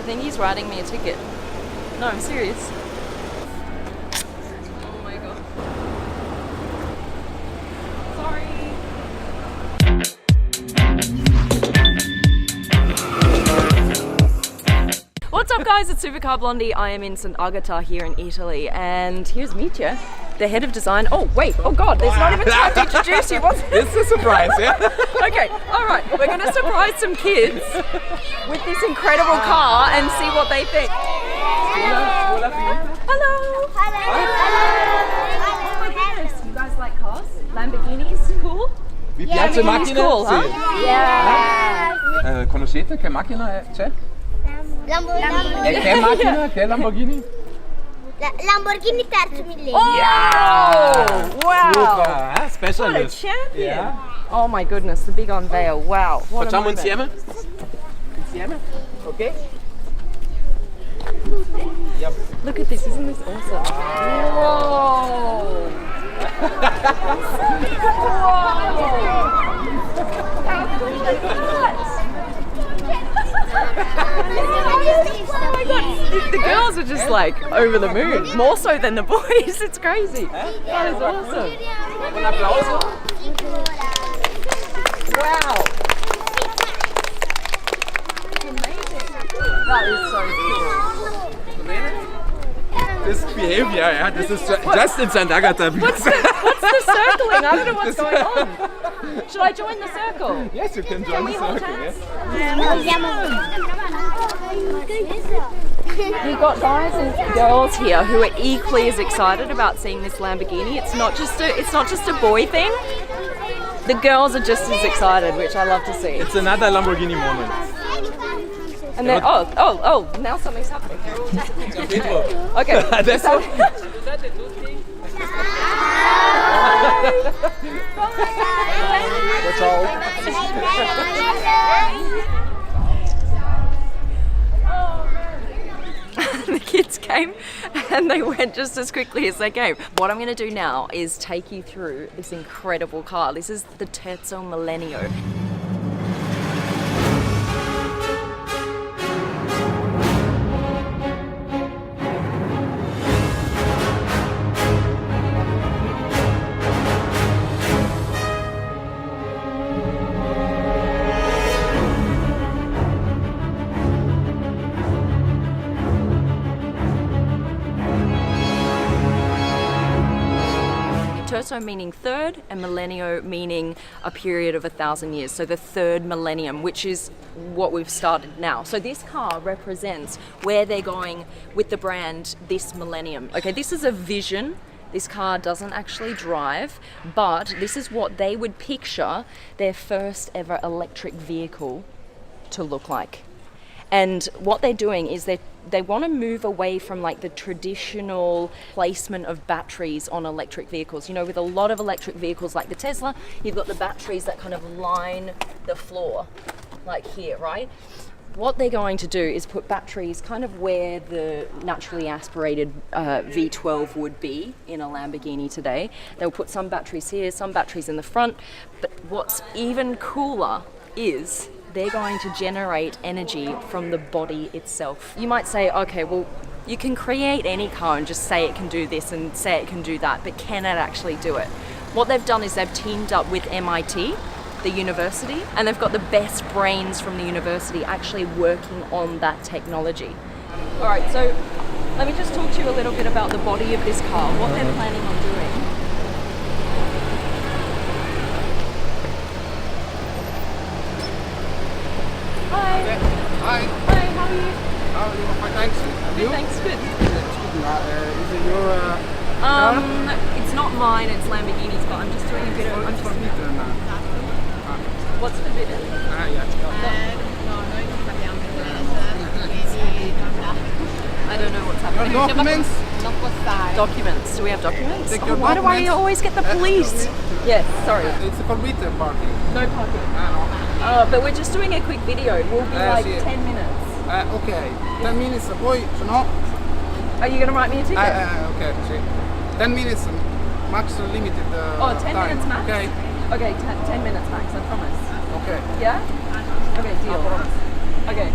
think he's writing me a ticket. No, I'm serious. Oh my god. Sorry. What's up guys, it's Supercar Blondie. I am in St. Agata here in Italy and here's Mitja, the head of design. Oh wait, oh god, there's not even time to introduce you. What's It's a surprise, yeah? Okay, alright, we're going to surprise some kids with this incredible car and see what they think. Hello! Hello! Oh my goodness, you guys like cars? Lamborghinis? Cool? Vi piace macchine? Cool, huh? Sì. Yeah! Conoscete che macchina c'è? Lamborghini. E che macchina? Che Lamborghini? Lamborghini terzo millennio. Oh! Wow! Super, What a specialist. champion! Yeah. Oh my goodness, the big unveil, wow. What a Facciamo moment. insieme? Insieme? Ok? Look at this, isn't this awesome? Whoa! How cool is that? Oh my god, the girls are just like over the moon, more so than the boys, it's crazy. That is awesome. Un applauso. Wow. Amazing. That is so cool. This behavior, yeah, this is just in St. Agata. What's the circling? I don't know what's going on. Should I join the circle? Yes, you can Can join we the hold circle, hands? yes. You've got guys and girls here who are equally as excited about seeing this Lamborghini. It's not just a boy thing. The girls are just as excited, which I love to see. It's another Lamborghini moment. And then oh, now something's happening. Okay. Adesso? The kids came and they went just as quickly as they came. What I'm going to do now is take you through this incredible car. This is the Terzo Millennio. Terzo meaning third and millennio meaning a period of 1,000 years. So the third millennium, which is what we've started now. So this car represents where they're going with the brand this millennium. Okay, this is a vision. This car doesn't actually drive, but this is what they would picture their first ever electric vehicle to look like. And what they're doing is they want to move away from like the traditional placement of batteries on electric vehicles. You know, with a lot of electric vehicles like the Tesla, you've got the batteries that kind of line the floor, like here, right? What they're going to do is put batteries kind of where the naturally aspirated V12 would be in a Lamborghini today. They'll put some batteries here, some batteries in the front, but what's even cooler is they're going to generate energy from the body itself. You might say, okay, well, you can create any car and just say it can do this and say it can do that, but can it actually do it? What they've done is they've teamed up with MIT, the university, and they've got the best brains from the university actually working on that technology. All right, so let me just talk to you a little bit about the body of this car, what they're planning on doing. Hi. Hi. Hi, how are you? How are you? Fine, thanks. And you? Thanks, good. Is it your car? It's not mine, it's Lamborghini's, but I'm just doing a bit of... It's forbidden. What's forbidden? I don't know what's happening. Your documents? Documents. Do we have documents? Take your Why do I documents. always get the police? Yes, sorry. It's forbidden parking. No parking. No. But we're just doing a quick video. We'll be like sì. 10 minutes. Ok, 10 minutes, poi se no... Are you going to write me a ticket? Ok, sì. 10 minutes, max limited 10 time. minutes max? Okay. Okay, 10 minutes max, I promise. Okay. Yeah? Okay, deal. Okay.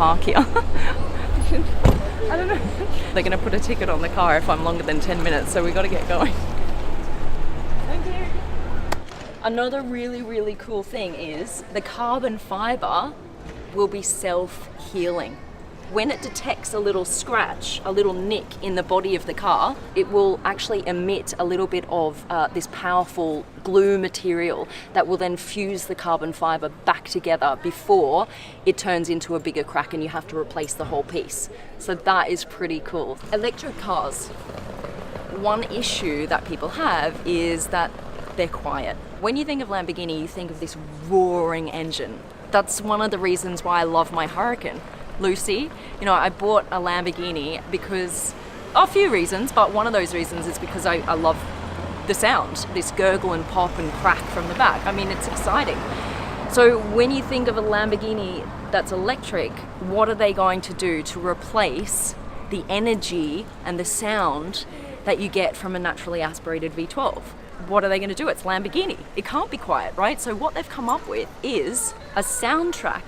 park here. I don't know. They're going to put a ticket on the car if I'm longer than 10 minutes, so we got to get going. Thank you. Another really, really cool thing is the carbon fiber will be self-healing. When it detects a little scratch, a little nick in the body of the car, it will actually emit a little bit of this powerful glue material that will then fuse the carbon fiber back together before it turns into a bigger crack and you have to replace the whole piece. So that is pretty cool. Electric cars, one issue that people have is that they're quiet. When you think of Lamborghini, you think of this roaring engine. That's one of the reasons why I love my Huracan. Lucy, you know, I bought a Lamborghini because, a few reasons, but one of those reasons is because I love the sound, this gurgle and pop and crack from the back. I mean, it's exciting. So when you think of a Lamborghini that's electric, what are they going to do to replace the energy and the sound that you get from a naturally aspirated V12? What are they going to do? It's Lamborghini. It can't be quiet, right? So what they've come up with is a soundtrack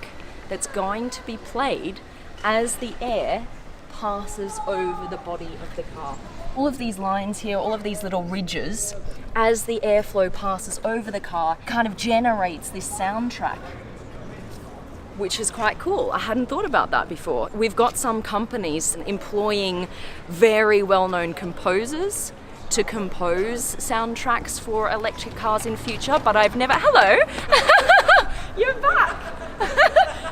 that's going to be played as the air passes over the body of the car. All of these lines here, all of these little ridges, as the airflow passes over the car, kind of generates this soundtrack, which is quite cool. I hadn't thought about that before. We've got some companies employing very well-known composers to compose soundtracks for electric cars in future, but I've never... Hello! You're back!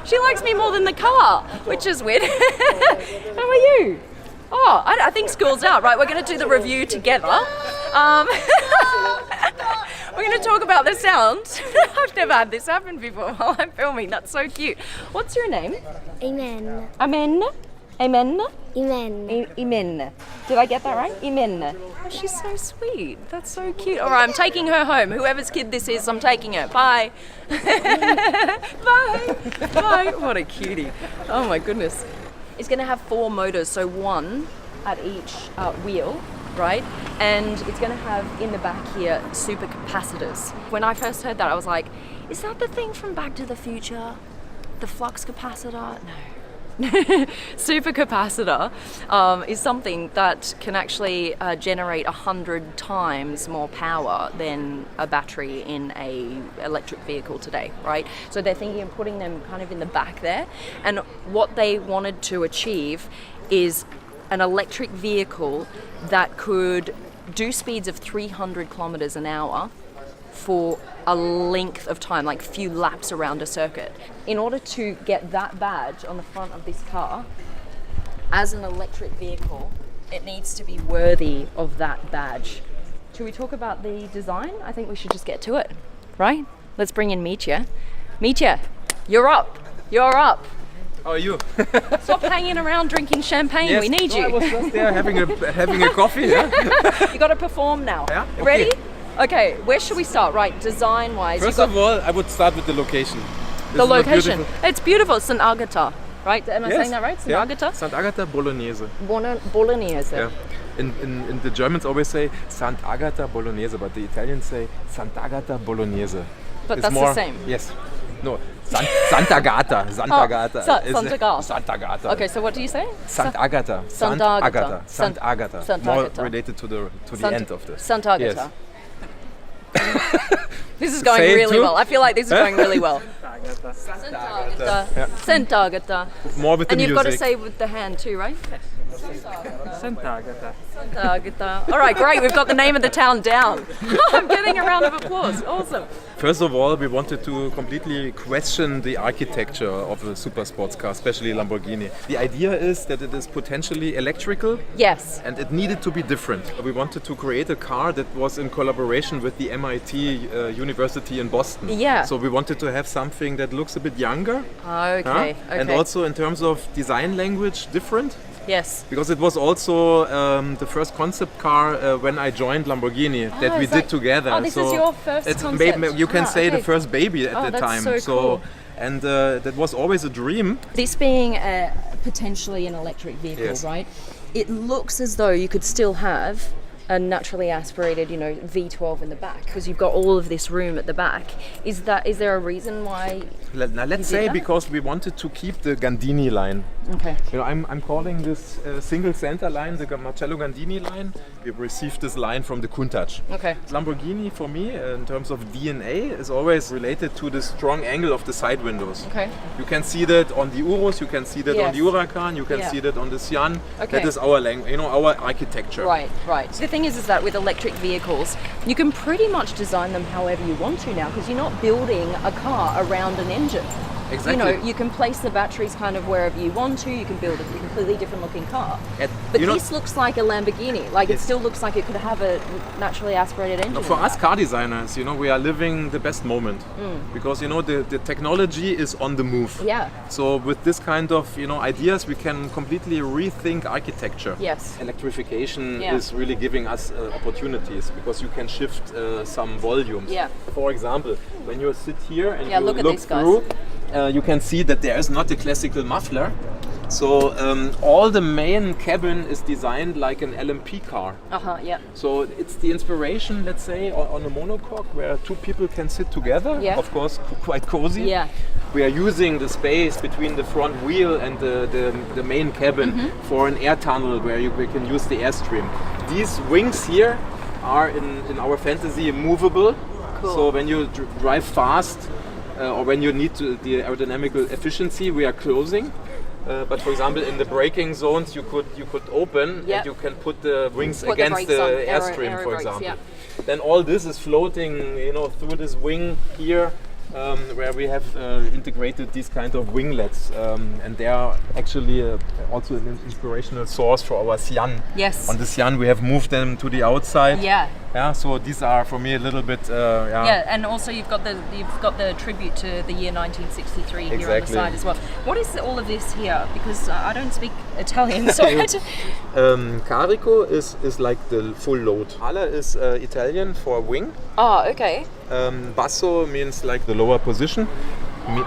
She likes me more than the car, which is weird. How are you? Oh, I think school's out, right? We're going to do the review together. We're going to talk about the sound. I've never had this happen before while I'm filming. That's so cute. What's your name? Amen. Amen? Amen? Amen. Imen. Did I get that right? Imen. Oh, she's so sweet. That's so cute. All right, I'm taking her home. Whoever's kid this is, I'm taking her. Bye. Bye. Bye. What a cutie. Oh my goodness. It's going to have 4 motors, so 1 at each wheel, right? And it's going to have in the back here supercapacitors. When I first heard that, I was like, is that the thing from Back to the Future? The flux capacitor? No. Supercapacitor is something that can actually generate 100 times more power than a battery in a electric vehicle today, right? So they're thinking of putting them kind of in the back there, and what they wanted to achieve is an electric vehicle that could do speeds of 300 kilometers an hour for a length of time, like a few laps around a circuit. In order to get that badge on the front of this car, as an electric vehicle, it needs to be worthy of that badge. Should we talk about the design? I think we should just get to it, right? Let's bring in Mitya. Mitya, you're up. You're up. How are you? Stop hanging around drinking champagne. Yes. We need No, you. I was just there having a coffee. Yeah? You got to perform now. Yeah? Okay. Ready? Okay, where should we start? Right, design-wise. First of all, I would start with the location. The location. It's beautiful. St. Agatha, right? Am I Yes. saying that right? St. Yeah. Agatha? St. Agatha Bolognese. Bolognese. Yeah. In the Germans always say St. Agatha Bolognese, but the Italians say Sant'Agata Bolognese. But It's that's more, the same. Yes. No. Sant'Agata. Sant'Agata. is Sant'Agata. Sant'Agata. Okay, so what do you say? Sant'Agata. Sant'Agata. Sant'Agata. Sant'Agata. More related to the end of this. Sant'Agata. Yes. This is going Say it really too. well. I feel like this is going really well. Sant'Agata. Yeah. Sant'Agata. More with the And you've music. got to say with the hand too, right? Sant'Agata. Sant'Agata. All right, great. We've got the name of the town down. I'm getting a round of applause. Awesome. First of all, we wanted to completely question the architecture of a super sports car, especially Lamborghini. The idea is that it is potentially electrical Yes. and it needed to be different. We wanted to create a car that was in collaboration with the MIT University in Boston. Yeah. So we wanted to have something that looks a bit younger. Okay. huh? Okay. And also in terms of design language, different. Yes. Because it was also the first concept car when I joined Lamborghini that we is that- did together. oh, this is So your first it's concept. you can say okay. the first baby at Oh, the that's time. so cool. And that was always a dream. This being potentially an electric vehicle, Yes. right? It looks as though you could still have a naturally aspirated, V12 in the back? Because you've got all of this room at the back. Is there a reason why? Now let's You did say that? because we wanted to keep the Gandini line. Okay. I'm calling this single center line the Marcello Gandini line. We've received this line from the Countach. Okay. Lamborghini, for me, in terms of DNA, is always related to the strong angle of the side windows. Okay. You can see that on the Urus, you can see that on the Yes. Huracan, you can Yeah. see that on the Sian. Okay. That is our our architecture. Right. The thing is that with electric vehicles, you can pretty much design them however you want to now, because you're not building a car around an engine. Exactly. You can place the batteries kind of wherever you want to. You can build a completely different looking car. And, But you know- this looks like a Lamborghini. Like it Yes. still looks like it could have a naturally aspirated engine. Now, in for the us back. car designers, we are living the best moment because the technology is on the move. Yeah. So with this kind of ideas, we can completely rethink architecture. Yes. Electrification Yeah. is really giving us opportunities because you can shift some volumes. Yeah. For example, when you sit here and Yeah, you look at these guys. through, you can see that there is not a classical muffler. So all the main cabin is designed like an LMP car. Yeah. So it's the inspiration, let's say, on a monocoque where two people can sit together. Yeah. Of course, quite cozy. Yeah. We are using the space between the front wheel and the main cabin for an air tunnel where we can use the airstream. These wings here are in our fantasy movable. Cool. So when you drive fast or when you need the aerodynamical efficiency, we are closing. But for example, in the braking zones, you could open Yeah. and you can put the wings Put the against brakes the on, airstream, aero for brakes, example. yeah. Then all this is floating, through this wing here, where we have integrated these kind of winglets, and they are actually also an inspirational source for our Sian. Yes. On the Sian, we have moved them to the outside. Yeah. Yeah. So these are for me a little bit. Yeah, and also you've got the tribute to the year 1963 here on the Exactly. side as well. What is all of this here? Because I don't speak Italian, so I had to. Carico is like the full load. Ala is Italian for wing. Oh, okay. Basso means like the lower position.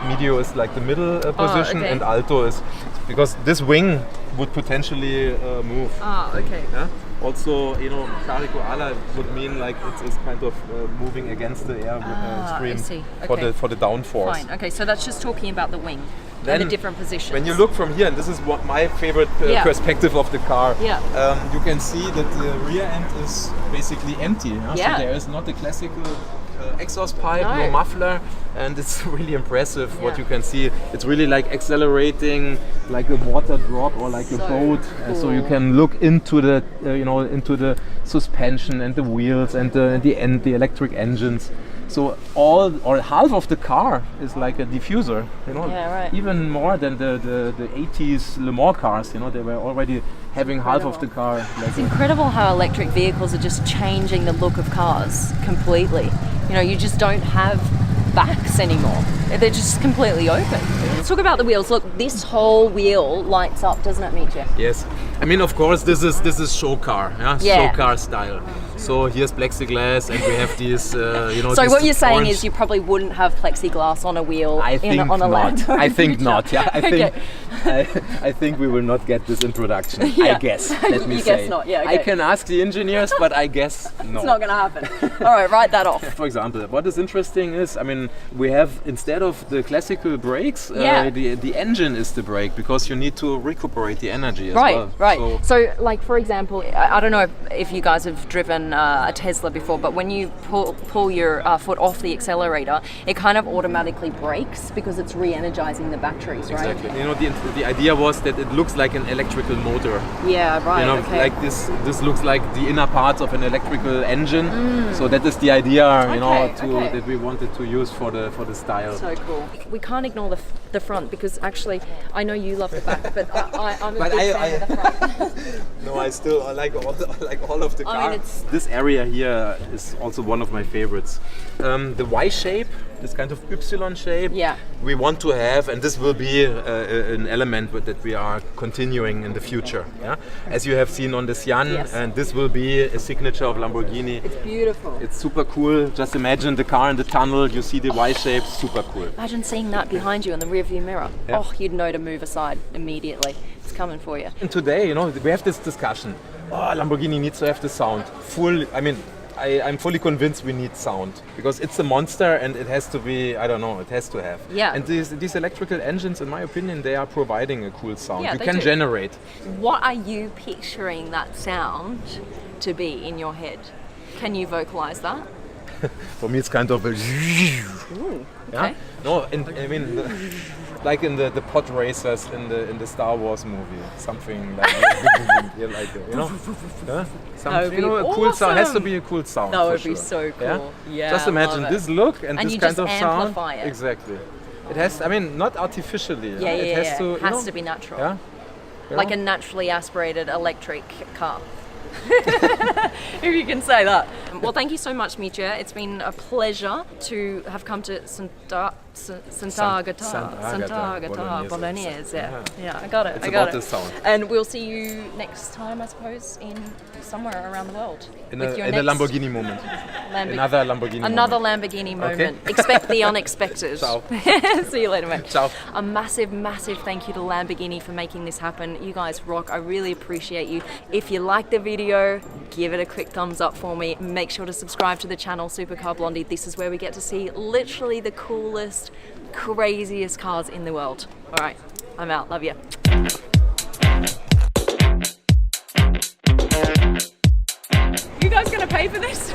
Medio is like the middle position, okay. and alto is because this wing would potentially move. Ah, okay. Yeah? Also, carico ala would mean like it's kind of moving against the air stream I see. for Okay. the downforce. Fine. Okay, so that's just talking about the wing and the different positions. When you look from here, and this is what my favorite Yeah. perspective of the car, Yeah. you can see that the rear end is basically empty. Yeah. So there is not a classical exhaust pipe, No. no muffler, and it's really impressive what Yeah. you can see. It's really like accelerating like a water drop or like a So boat. So you cool. can look into the into the suspension and the wheels and the electric engines. So all or half of the car is like a diffuser, Yeah, right. even more than the 80s Le Mans cars. They were already having half of the car. Like It's incredible how electric vehicles are just changing the look of cars completely. You just don't have backs anymore. They're just completely open. Let's talk about the wheels. Look, this whole wheel lights up, doesn't it, Mitja? Yes, I mean, of course, this is show car, Yeah. show car style. So here's plexiglass, and we have these, So these what you're saying orange- is you probably wouldn't have plexiglass on a wheel I think on a not. Lambo. I think not. Yeah, I Okay. think I think we will not get this in production. Yeah. I guess. Let me You say. guess not, yeah, I okay. can ask the engineers, but I guess no. It's not going to happen. All right, write that off. For example, what is interesting is, I mean, we have instead of the classical brakes, Yeah. the engine is the brake because you need to recuperate the energy as Right, well. right. So, So, like for example, I don't know if you guys have driven a Tesla before, but when you pull your foot off the accelerator, it kind of automatically brakes because it's re-energizing the batteries, right? exactly. The idea was that it looks like an electrical motor. Yeah, right. Okay. Like this looks like the inner parts of an electrical engine. So that is the idea, Okay, okay. that we wanted to use for the style. So cool. We can't ignore the front because actually, I know you love the back, but I'm a But big fan of the front. No, I still like all of the I car. mean, it's- This area here is also one of my favorites. The Y shape, this kind of Y shape. Yeah. We want to have, and this will be an element that we are continuing in the future. Yeah, as you have seen on the Sian, Yes. and this will be a signature of Lamborghini. It's beautiful. It's super cool. Just imagine the car in the tunnel. You see the Y shape, super cool. Imagine seeing that behind you in the rearview mirror. Yeah. Oh, you'd know to move aside immediately. It's coming for you. And today, we have this discussion. oh, Lamborghini needs to have the sound. I'm fully convinced we need sound because it's a monster and it has to be, I don't know, it has to have. Yeah. And these electrical engines, in my opinion, they are providing a cool sound. Yeah, you they can do. generate. What are you picturing that sound to be in your head? Can you vocalize that? For me, it's kind of a. Ooh, Yeah? okay. No, like in the pod racers in the Star Wars movie, something like yeah, like you know, yeah? That would be a cool sound. Has to awesome. be a cool sound. That for would be sure. so cool. Yeah, Just I imagine love it. this look and And this you kind just of sound. amplify it. Exactly. It has. I mean, not artificially. Yeah, It yeah, has yeah. to. You Has know, to be natural. Yeah. You Like know? a naturally aspirated electric car. If you can say that. Well, thank you so much, Mitja. It's been a pleasure to have come to Sant'Agata Bolognese. Bolognese. Yeah. Yeah. Yeah, I got it. It's I got about it. the sound. And we'll see you next time, I suppose, in somewhere around the world. in with your a next Lamborghini moment. Another Lamborghini. Another moment. Lamborghini moment. Expect the unexpected. Ciao. See you later, mate. Ciao. A massive, massive thank you to Lamborghini for making this happen. You guys rock. I really appreciate you. If you like the video, give it a quick thumbs up for me. Make sure to subscribe to the channel Supercar Blondie. This is where we get to see literally the coolest, craziest cars in the world. All right, I'm out. Love you. You guys gonna pay for this?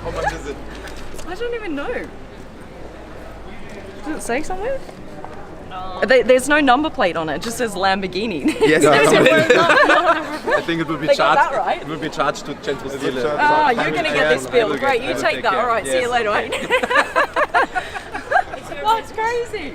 How much is it? I don't even know. Does it say somewhere? There's no number plate on it. It just says Lamborghini. Yes, I think it will be They got charged. that right. It will be charged to Centro Stile. Ah, you're gonna get this bill. Great, you take that. All right, see you later, mate. That's crazy.